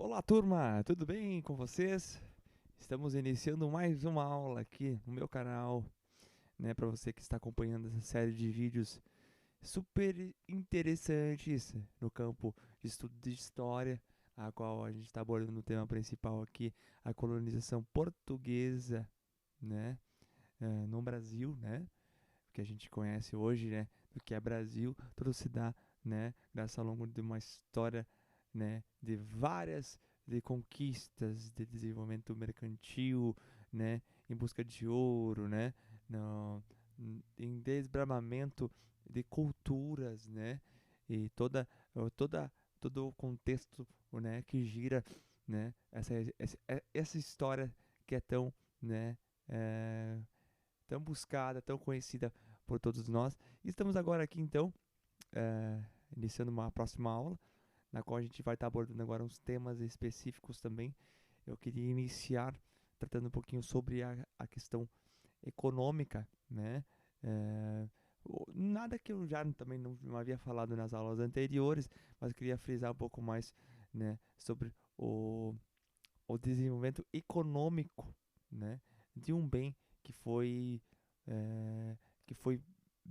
Olá, turma, tudo bem com vocês? Estamos iniciando mais uma aula aqui no meu canal, né, para você que está acompanhando essa série de vídeos super interessantes no campo de estudo de história, a qual a gente está abordando o tema principal aqui, a colonização portuguesa, né, no Brasil, né, que a gente conhece hoje, né, do que é Brasil, tudo se dá, né, graças ao longo de uma história, né, de várias de conquistas, de desenvolvimento mercantil, né, em busca de ouro, né, no, em desbravamento de culturas, né, e toda todo o contexto, né, que gira, né, essa história que é tão, né, é, tão buscada, tão conhecida por todos nós. E estamos agora aqui então, iniciando uma próxima aula, na qual a gente vai estar abordando agora uns temas específicos também. Eu queria iniciar tratando um pouquinho sobre a questão econômica, né? É, nada que eu já também não havia falado nas aulas anteriores, mas eu queria frisar um pouco mais, né, sobre o desenvolvimento econômico, né, de um bem que foi eh, que foi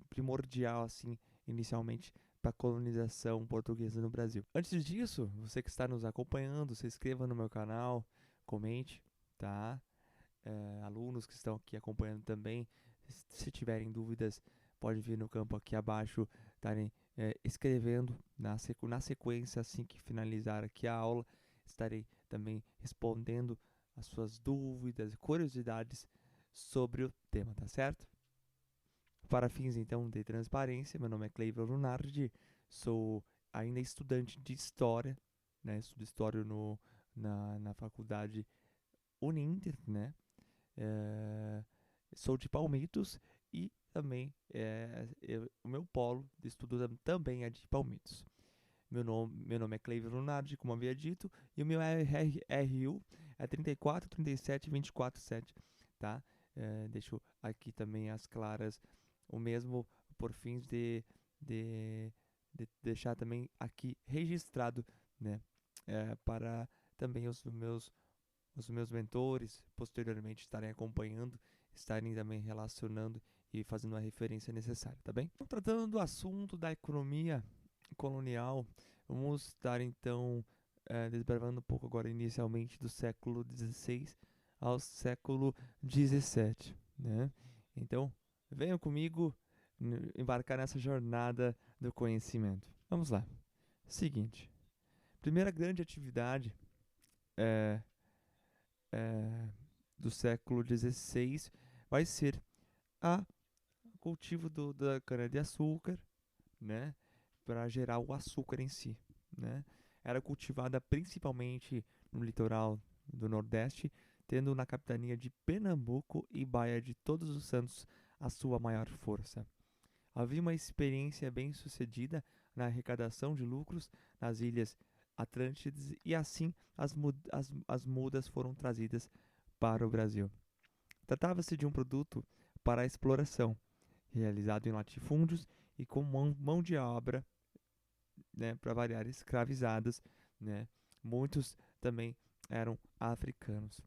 primordial assim inicialmente para a colonização portuguesa no Brasil. Antes disso, você que está nos acompanhando, se inscreva no meu canal, comente, tá? Alunos que estão aqui acompanhando também, se tiverem dúvidas, pode vir no campo aqui abaixo, estarem escrevendo na sequência assim que finalizar aqui a aula, estarei também respondendo as suas dúvidas e curiosidades sobre o tema, tá certo? Para fins então de transparência, meu nome é Cleiton Lunardi, sou ainda estudante de História, né? Estudo História na faculdade Uninter, né? É, sou de Palmitos e também o meu polo de estudo também é de Palmitos. Meu nome é Cleiton Lunardi, como havia dito, e o meu RU é 34 37 24 7, tá? Deixo aqui também as claras, o mesmo por fins de, de deixar também aqui registrado, né? Para também os meus mentores posteriormente estarem acompanhando, estarem também relacionando e fazendo a referência necessária, tá bem? Então, tratando do assunto da economia colonial, vamos estar então desbravando um pouco agora inicialmente do século XVI ao século XVII, né? Então, venham comigo embarcar nessa jornada do conhecimento. Vamos lá. Seguinte, primeira grande atividade é, é, do século XVI vai ser a cultivo da cana-de-açúcar, né, para gerar o açúcar em si, né. Era cultivada principalmente no litoral do Nordeste, tendo na capitania de Pernambuco e Baía de Todos os Santos a sua maior força. Havia uma experiência bem-sucedida na arrecadação de lucros nas ilhas Atlântides e assim as mudas foram trazidas para o Brasil. Tratava-se de um produto para a exploração, realizado em latifúndios e com mão de obra, né, para variar, escravizadas, né? Muitos também eram africanos,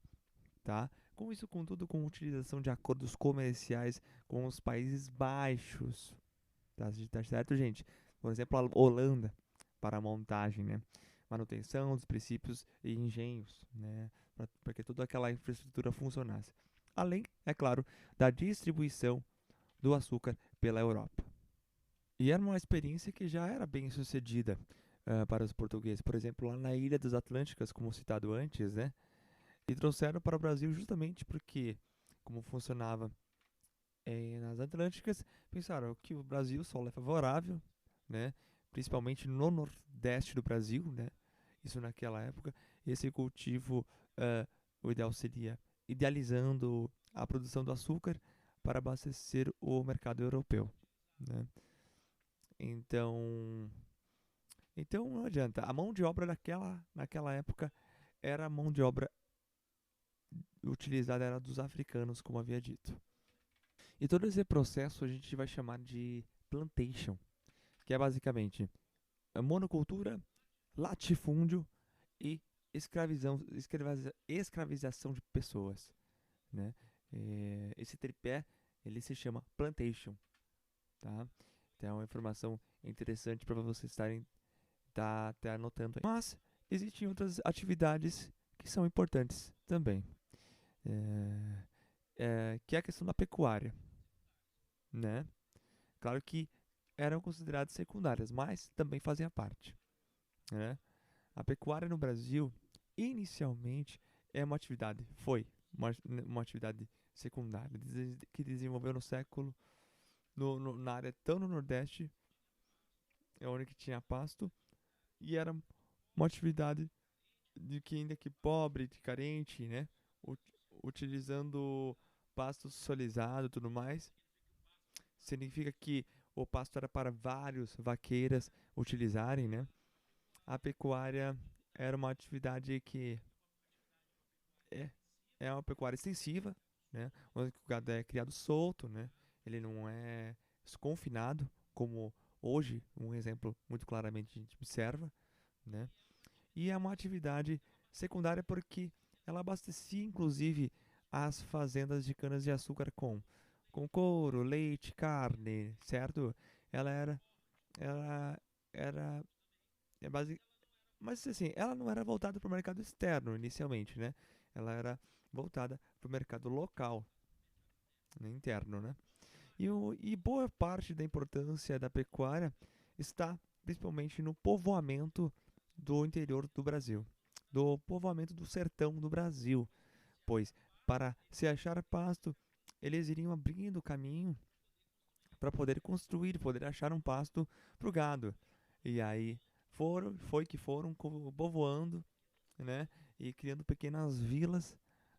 tá? Com isso, contudo, com a utilização de acordos comerciais com os Países Baixos, tá certo, gente? Por exemplo, a Holanda, para a montagem, né? Manutenção dos princípios e engenhos, né? Para que toda aquela infraestrutura funcionasse. Além, é claro, da distribuição do açúcar pela Europa. E era uma experiência que já era bem sucedida para os portugueses. Por exemplo, lá na Ilha das Atlânticas, como citado antes, né? E trouxeram para o Brasil justamente porque, como funcionava nas Atlânticas, pensaram que o Brasil, o solo é favorável, né? Principalmente no nordeste do Brasil, né? Isso naquela época. Esse cultivo, o ideal seria idealizando a produção do açúcar para abastecer o mercado europeu, né? Então, então não adianta. A mão de obra naquela época era a mão de obra utilizada era dos africanos, como havia dito. E todo esse processo a gente vai chamar de plantation, que é basicamente a monocultura, latifúndio e escravização de pessoas, né? Esse tripé, ele se chama plantation, tá? Então é uma informação interessante para vocês estarem tá anotando aí. Mas existem outras atividades que são importantes também, que é a questão da pecuária, né? Claro que eram consideradas secundárias, mas também fazia parte, né? A pecuária no Brasil, inicialmente, foi uma atividade secundária que desenvolveu no século, na área tão no Nordeste, é onde que tinha pasto, e era uma atividade de que ainda que pobre, de carente, né? Utilizando pasto solizado e tudo mais, significa que o pasto era para vários vaqueiras utilizarem, né? A pecuária era uma atividade que é, é uma pecuária extensiva, né? Onde o gado é criado solto, né? Ele não é confinado, como hoje, um exemplo muito claramente a gente observa, né? E é uma atividade secundária porque ela abastecia, inclusive, as fazendas de canas-de-açúcar com couro, leite, carne, certo? Ela era, ela era, é base, mas assim, ela não era voltada para o mercado externo inicialmente, né? Ela era voltada para o mercado local, né, interno, né? E boa parte da importância da pecuária está principalmente no povoamento do interior do Brasil, do povoamento do sertão do Brasil, pois para se achar pasto, eles iriam abrindo caminho para poder construir, poder achar um pasto para o gado. E aí foi que foram povoando, né, e criando pequenas vilas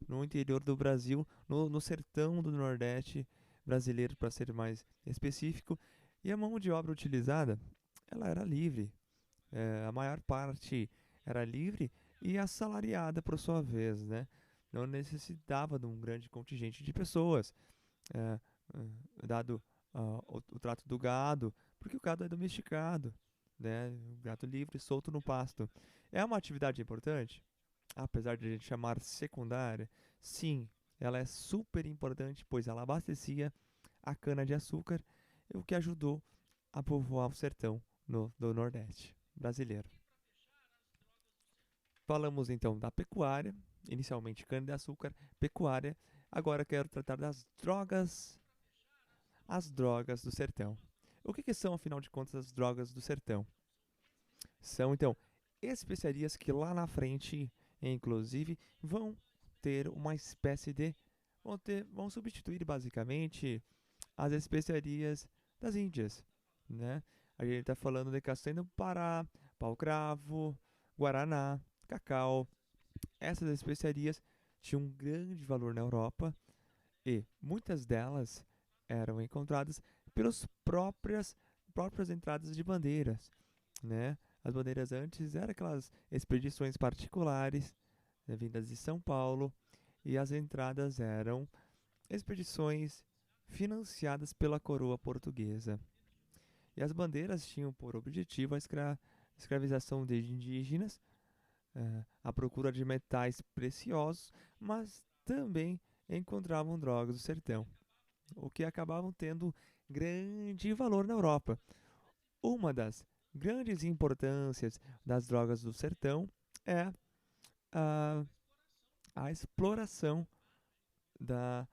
no interior do Brasil, no sertão do Nordeste brasileiro, para ser mais específico. E a mão de obra utilizada, ela era livre. A maior parte era livre e assalariada por sua vez, né? Não necessitava de um grande contingente de pessoas, é, dado o trato do gado, porque o gado é domesticado, né? O gado livre, solto no pasto. É uma atividade importante? Apesar de a gente chamar secundária, sim, ela é super importante, pois ela abastecia a cana-de-açúcar, o que ajudou a povoar o sertão do Nordeste brasileiro. Falamos então da pecuária, inicialmente cana-de-açúcar, pecuária. Agora quero tratar das drogas, as drogas do sertão. O que são, afinal de contas, as drogas do sertão? São, então, especiarias que lá na frente, inclusive, vão ter uma espécie de. Vão substituir basicamente as especiarias das Índias, né? A gente está falando de castanha do Pará, pau-cravo, guaraná, cacau. Essas especiarias tinham um grande valor na Europa e muitas delas eram encontradas pelas próprias entradas de bandeiras, né? As bandeiras antes eram aquelas expedições particulares, né, vindas de São Paulo, e as entradas eram expedições financiadas pela coroa portuguesa. E as bandeiras tinham por objetivo a escravização de indígenas, a procura de metais preciosos, mas também encontravam drogas do sertão, o que acabavam tendo grande valor na Europa. Uma das grandes importâncias das drogas do sertão é a, a exploração da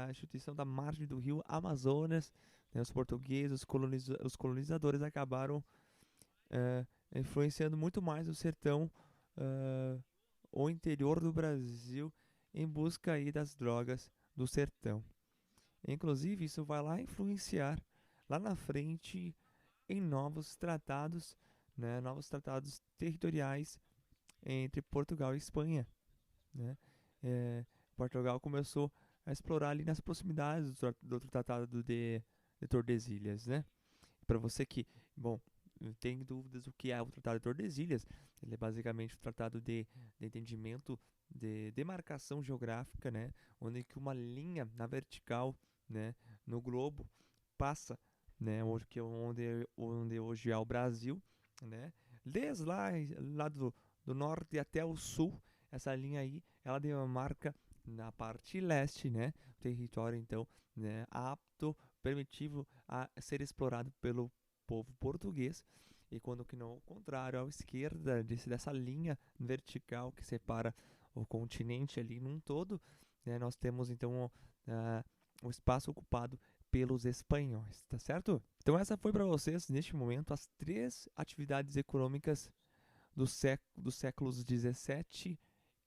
instituição da margem do rio Amazonas. Né? Os portugueses, os colonizadores acabaram influenciando muito mais o sertão, o interior do Brasil, em busca aí das drogas do sertão. Inclusive, isso vai lá influenciar lá na frente em novos tratados, né, novos tratados territoriais entre Portugal e Espanha, né? Portugal começou a explorar ali nas proximidades do Tratado de Tordesilhas, né? Para você que, bom, tem dúvidas do que é o Tratado de Tordesilhas, ele é basicamente um tratado de entendimento de demarcação geográfica, né? Onde que uma linha na vertical, né, no globo passa, né, onde hoje é o Brasil, né? Desde lá do norte até o sul. Essa linha aí, ela demarca na parte leste, né, território então, né, apto, permitivo a ser explorado pelo povo português. E quando que não, ao contrário, à esquerda dessa linha vertical que separa o continente ali num todo, né, nós temos então o espaço ocupado pelos espanhóis, tá certo? Então essa foi para vocês, neste momento, as 3 atividades econômicas dos séculos 17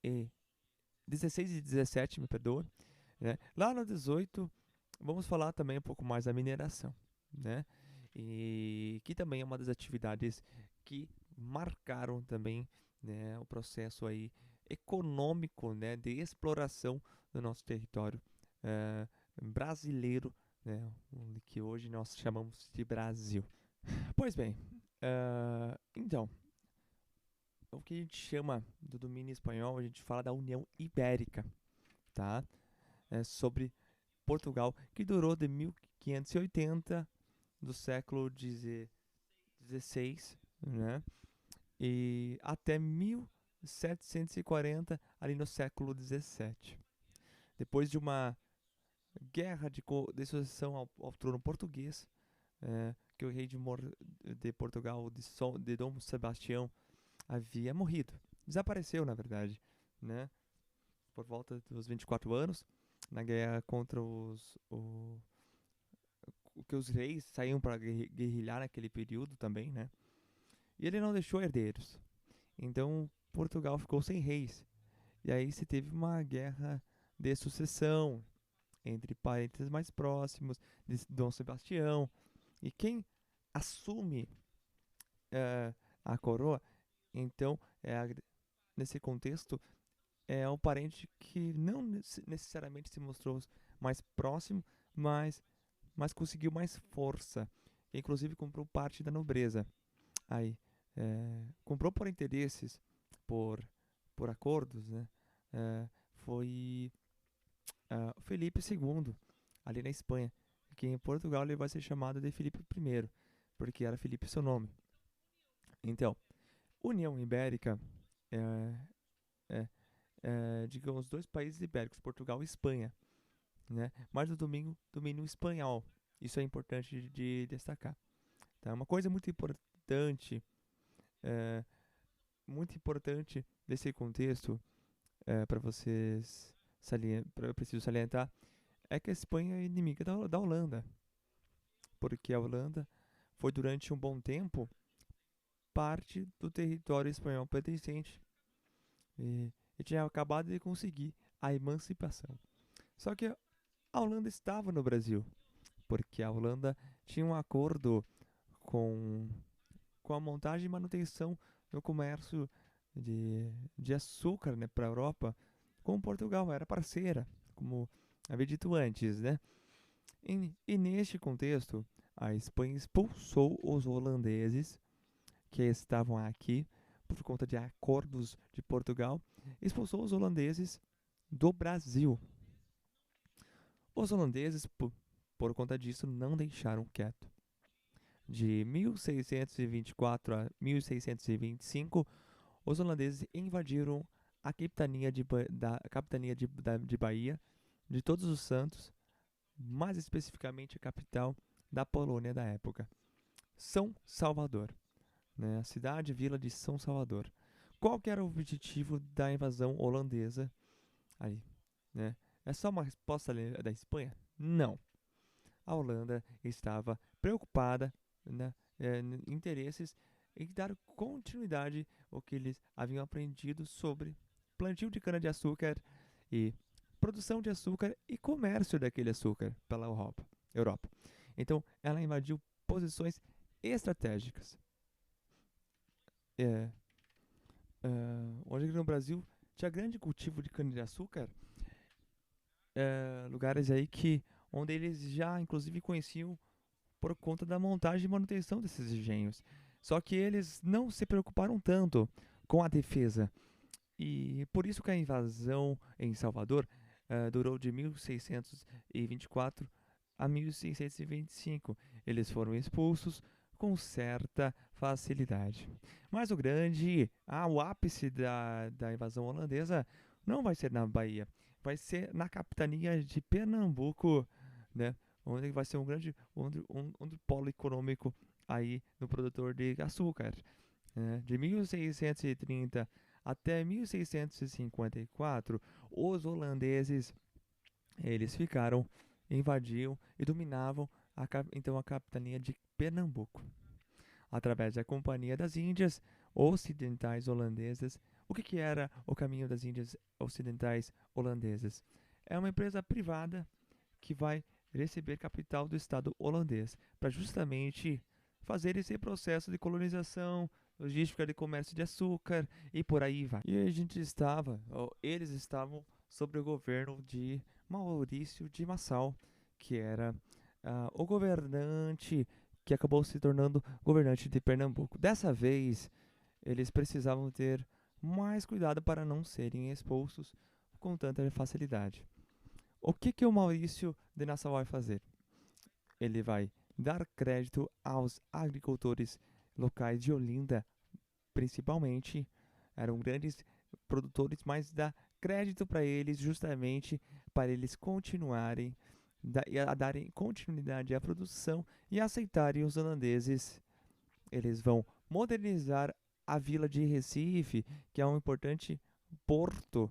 e 16 e 17, me perdoa, né? Lá no 18, vamos falar também um pouco mais da mineração, né? E que também é uma das atividades que marcaram também, né, o processo aí econômico, né, de exploração do nosso território brasileiro, né, que hoje nós chamamos de Brasil. Pois bem, então, o que a gente chama do domínio espanhol, a gente fala da União Ibérica, tá? Sobre Portugal, que durou de 1580 do século XVI, né? E até 1740 ali no século XVII. Depois de uma guerra de sucessão ao trono português, que o rei de Portugal, de Dom Sebastião, havia morrido. Desapareceu, na verdade, né? Por volta dos 24 anos, na guerra contra que os reis saíam para guerrilhar naquele período também, né? E ele não deixou herdeiros. Então, Portugal ficou sem reis. E aí se teve uma guerra de sucessão entre parentes mais próximos de Dom Sebastião. E quem assume a coroa, então, nesse contexto, é um parente que não necessariamente se mostrou mais próximo, mas conseguiu mais força. Inclusive comprou parte da nobreza. Aí, comprou por interesses, por acordos, né? Foi Felipe II, ali na Espanha, que em Portugal ele vai ser chamado de Felipe I, porque era Felipe seu nome. Então, União Ibérica digamos, 2 países ibéricos, Portugal e Espanha, né? Mas do domínio espanhol. Isso é importante de destacar. Tá? Uma coisa muito importante desse contexto, para vocês eu preciso salientar, é que a Espanha é inimiga da Holanda, porque a Holanda foi durante um bom tempo parte do território espanhol pertencente e tinha acabado de conseguir a emancipação. Só que a Holanda estava no Brasil, porque a Holanda tinha um acordo com a montagem e manutenção do comércio de açúcar, né, para a Europa, com Portugal, era parceira, como havia dito antes, né? E neste contexto, a Espanha expulsou os holandeses que estavam aqui por conta de acordos de Portugal, expulsou os holandeses do Brasil. Os holandeses, por conta disso, não deixaram quieto. De 1624 a 1625, os holandeses invadiram a capitania de Bahia, de Todos os Santos, mais especificamente a capital da Polônia da época, São Salvador, né? A cidade e vila de São Salvador. Qual que era o objetivo da invasão holandesa aí, né? É só uma resposta da Espanha? Não. A Holanda estava preocupada, né, interesses em dar continuidade ao que eles haviam aprendido sobre plantio de cana-de-açúcar e produção de açúcar e comércio daquele açúcar pela Europa. Então, ela invadiu posições estratégicas. Hoje no Brasil tinha grande cultivo de cana-de-açúcar, lugares aí onde eles já inclusive conheciam por conta da montagem e manutenção desses engenhos. Só que eles não se preocuparam tanto com a defesa. E por isso que a invasão em Salvador durou de 1624 a 1625. Eles foram expulsos com certa facilidade. Mas o ápice da invasão holandesa não vai ser na Bahia, vai ser na capitania de Pernambuco, né? Onde vai ser um polo econômico aí no produtor de açúcar, né? De 1630 até 1654, os holandeses eles invadiam e dominavam então a capitania de Pernambuco através da Companhia das Índias Ocidentais Holandesas. O que era o Caminho das Índias Ocidentais Holandesas? É uma empresa privada que vai receber capital do Estado holandês para justamente fazer esse processo de colonização, logística de comércio de açúcar e por aí vai. E eles estavam sob o governo de Maurício de Nassau, que era o governante que acabou se tornando governante de Pernambuco. Dessa vez, eles precisavam ter mais cuidado para não serem expulsos com tanta facilidade. O que o Maurício de Nassau vai fazer? Ele vai dar crédito aos agricultores locais de Olinda, principalmente, eram grandes produtores, mas dá crédito para eles justamente para eles continuarem a darem continuidade à produção e aceitarem os holandeses. Eles vão modernizar a vila de Recife, que é um importante porto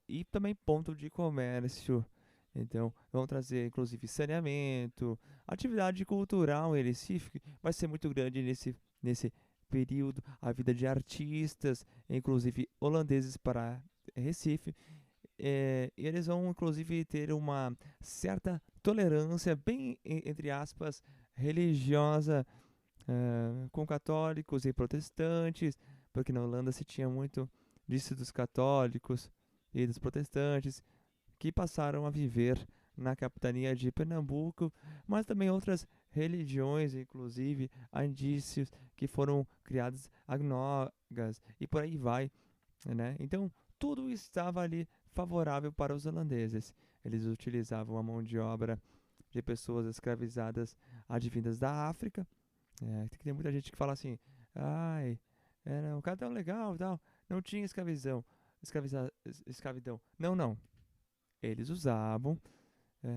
e também ponto de comércio. Então, vão trazer inclusive saneamento, atividade cultural em Recife, vai ser muito grande nesse período, a vida de artistas, inclusive holandeses para Recife. Eles vão inclusive ter uma certa tolerância, bem entre aspas, religiosa, com católicos e protestantes, porque na Holanda se tinha muito disso dos católicos e dos protestantes, que passaram a viver na capitania de Pernambuco, mas também outras religiões, inclusive há indícios que foram criadas agnogas e por aí vai, né? Então tudo estava ali favorável para os holandeses. Eles utilizavam a mão de obra de pessoas escravizadas advindas da África. Tem muita gente que fala assim, ai, era um cara tão legal e tal, não tinha escravidão. Não. Eles usavam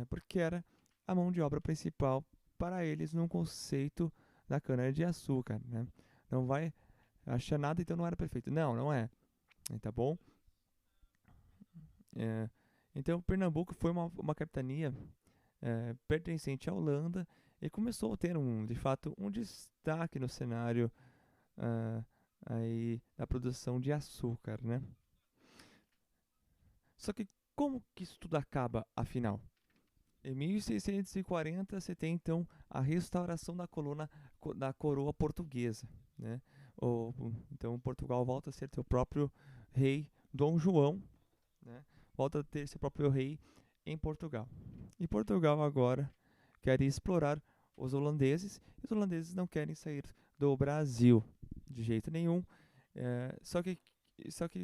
porque era a mão de obra principal para eles num conceito da cana-de-açúcar, né? Não vai achar nada, então não era perfeito. Não é. Tá bom? Então, Pernambuco foi uma capitania pertencente à Holanda e começou a ter, de fato, um destaque no cenário aí da produção de açúcar, né? Só que como que isso tudo acaba, afinal? Em 1640 se tem então a restauração da coroa portuguesa, né? Então Portugal volta a ser seu próprio rei, Dom João, né? Volta a ter seu próprio rei em Portugal. E Portugal agora quer explorar os holandeses, e os holandeses não querem sair do Brasil de jeito nenhum. Só que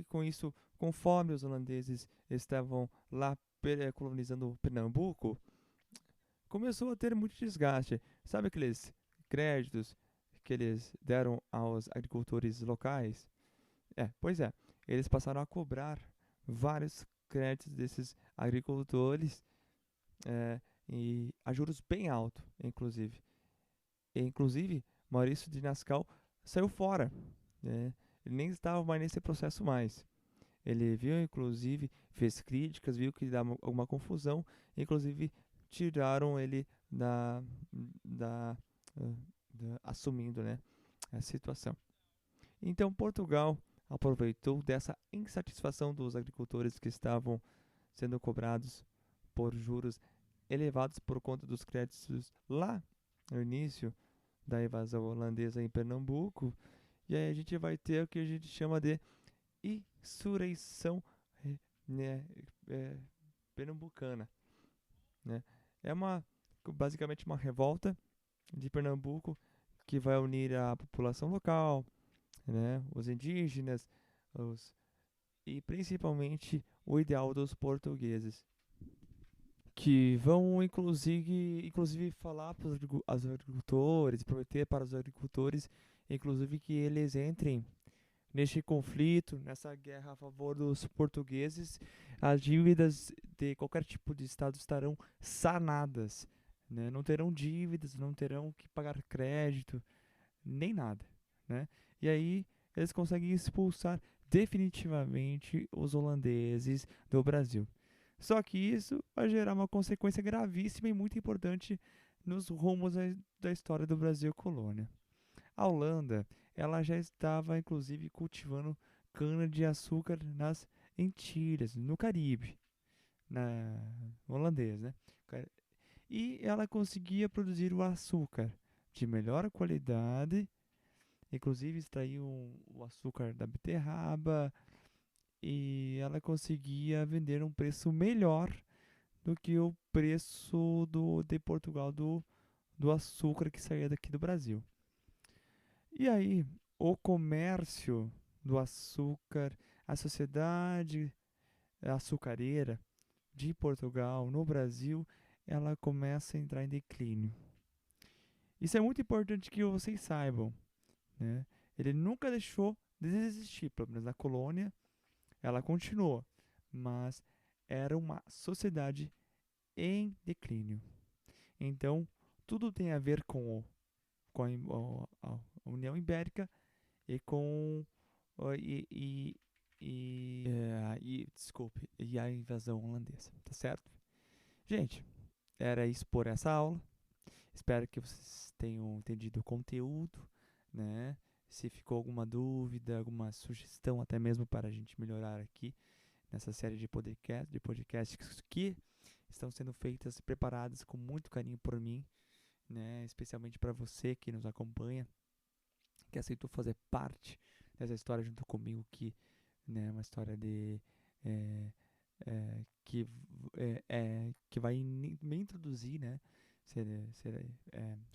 com isso, conforme os holandeses estavam lá colonizando Pernambuco, começou a ter muito desgaste. Sabe aqueles créditos que eles deram aos agricultores locais? Pois é, eles passaram a cobrar vários créditos desses agricultores e a juros bem altos, inclusive. Maurício de Nassau saiu fora, né? Ele nem estava mais nesse processo mais. Ele viu, inclusive, fez críticas, viu que dava alguma confusão, inclusive tiraram ele assumindo, né, a situação. Então Portugal aproveitou dessa insatisfação dos agricultores que estavam sendo cobrados por juros elevados por conta dos créditos lá no início da invasão holandesa em Pernambuco. E aí a gente vai ter o que a gente chama de insurreição, né, pernambucana, né? Basicamente uma revolta de Pernambuco que vai unir a população local, né, os indígenas, e principalmente o ideal dos portugueses, que vão inclusive falar para os agricultores, prometer para os agricultores inclusive que eles entrem neste conflito, nessa guerra a favor dos portugueses. As dívidas de qualquer tipo de estado estarão sanadas, né? Não terão dívidas, não terão que pagar crédito, nem nada, né? E aí eles conseguem expulsar definitivamente os holandeses do Brasil. Só que isso vai gerar uma consequência gravíssima e muito importante nos rumos da história do Brasil colônia. A Holanda, ela já estava inclusive cultivando cana-de-açúcar nas Antilhas, no Caribe, na holandês, né? E ela conseguia produzir o açúcar de melhor qualidade, inclusive extrair o açúcar da beterraba, e ela conseguia vender um preço melhor do que o preço de Portugal do açúcar que saía daqui do Brasil. E aí, o comércio do açúcar, a sociedade açucareira de Portugal no Brasil, ela começa a entrar em declínio. Isso é muito importante que vocês saibam, né? Ele nunca deixou de existir, pelo menos na colônia, ela continuou, mas era uma sociedade em declínio. Então, tudo tem a ver com a União Ibérica e com desculpe, e a invasão holandesa, tá certo? Gente, era isso por essa aula. Espero que vocês tenham entendido o conteúdo, né? Se ficou alguma dúvida, alguma sugestão, até mesmo para a gente melhorar aqui nessa série de podcasts que estão sendo feitas e preparadas com muito carinho por mim, né? Especialmente para você que nos acompanha, que aceitou fazer parte dessa história junto comigo, que, né, uma história de que vai me introduzir, né? Ser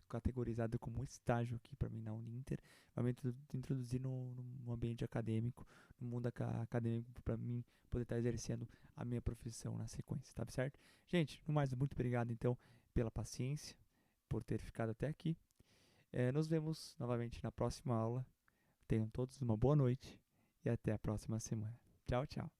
categorizado como um estágio aqui para mim na Uninter, vai me introduzir no ambiente acadêmico, no mundo acadêmico, para mim poder estar exercendo a minha profissão na sequência, tá certo? Gente, no mais, muito obrigado então pela paciência, por ter ficado até aqui. Nos vemos novamente na próxima aula. Tenham todos uma boa noite e até a próxima semana. Tchau, tchau.